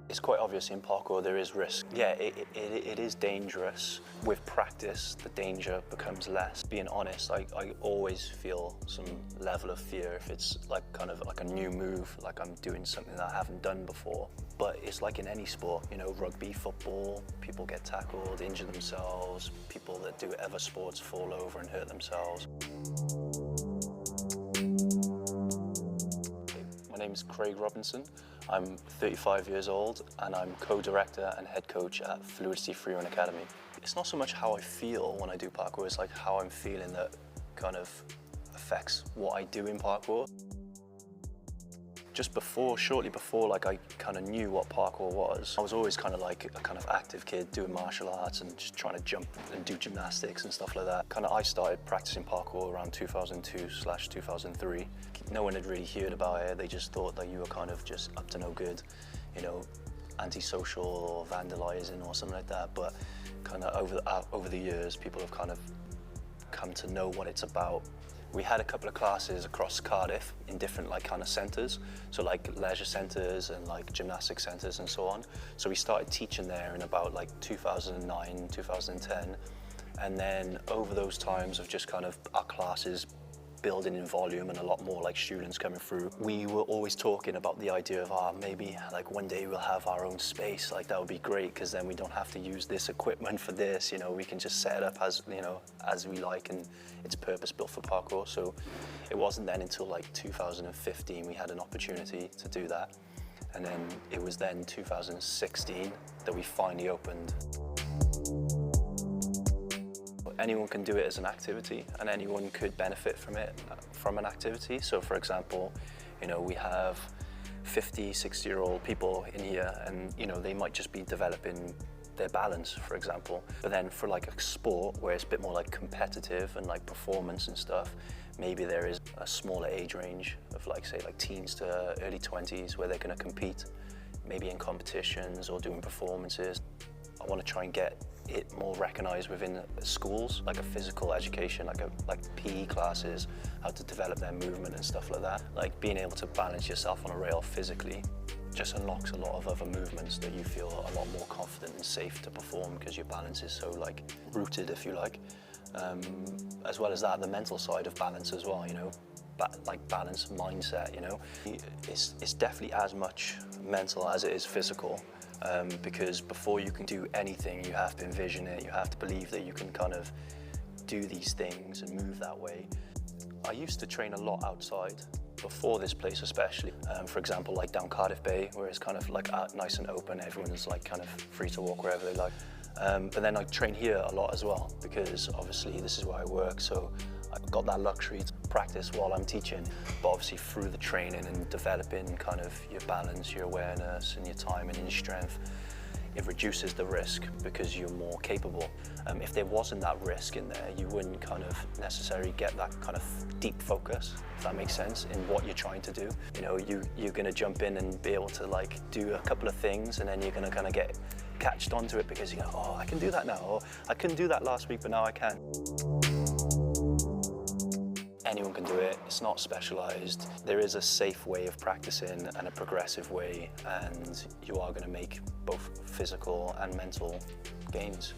It's quite obvious in parkour there is risk. Yeah, it is dangerous. With practice, the danger becomes less. Being honest, I always feel some level of fear if it's like kind of like a new move, like I'm doing something that I haven't done before. But it's like in any sport, you know, rugby, football, people get tackled, injure themselves, people that do other sports fall over and hurt themselves. My name is Craig Robinson. I'm 35 years old and I'm co-director and head coach at Fluidity Freerun Academy. It's not so much how I feel when I do parkour, it's like how I'm feeling that kind of affects what I do in parkour. Just before, shortly before, like I kind of knew what parkour was, I was always kind of like a kind of active kid doing martial arts and just trying to jump and do gymnastics and stuff like that. I started practicing parkour around 2002/2003. No one had really heard about it. They just thought that you were kind of just up to no good, you know, antisocial or vandalizing or something like that. But kind of over the years, people have kind of come to know what it's about. We had a couple of classes across Cardiff in different like kind of centres, so like leisure centres and like gymnastic centres and so on. So we started teaching there in about like 2009, 2010, and then over those times of just kind of our classes building in volume and a lot more like students coming through, we were always talking about the idea of maybe like one day we'll have our own space, like that would be great because then we don't have to use this equipment for this, you know, we can just set it up as, you know, as we like, and it's purpose built for parkour. So it wasn't then until like 2015 we had an opportunity to do that, and then it was then 2016 that we finally opened. Anyone can do it as an activity and anyone could benefit from it, from an activity. So for example, you know, we have 50, 60-year-old people in here and, you know, they might just be developing their balance, for example. But then for like a sport where it's a bit more like competitive and like performance and stuff, maybe there is a smaller age range of like, say, like teens to early 20s where they're going to compete, maybe in competitions or doing performances. I want to try and get it more recognised within schools, like a physical education, like PE classes, how to develop their movement and stuff like that. Like being able to balance yourself on a rail physically just unlocks a lot of other movements that you feel a lot more confident and safe to perform because your balance is so like rooted, if you like. As well as that, the mental side of balance as well, you know, like balance mindset, you know. It's definitely as much mental as it is physical. Because before you can do anything, you have to envision it, you have to believe that you can kind of do these things and move that way. I used to train a lot outside, before this place especially. For example, like down Cardiff Bay, where it's kind of like nice and open, everyone's like kind of free to walk wherever they like. But then I train here a lot as well, because obviously this is where I work, so I've got that luxury to practice while I'm teaching, but obviously through the training and developing kind of your balance, your awareness and your time and your strength, it reduces the risk because you're more capable. If there wasn't that risk in there, you wouldn't kind of necessarily get that kind of deep focus, if that makes sense, in what you're trying to do. You know, you're going to jump in and be able to like do a couple of things, and then you're going to kind of get catched onto it because you go, oh, I can do that now, or I couldn't do that last week, but now I can. Anyone can do it, it's not specialised. There is a safe way of practicing and a progressive way, and you are going to make both physical and mental gains.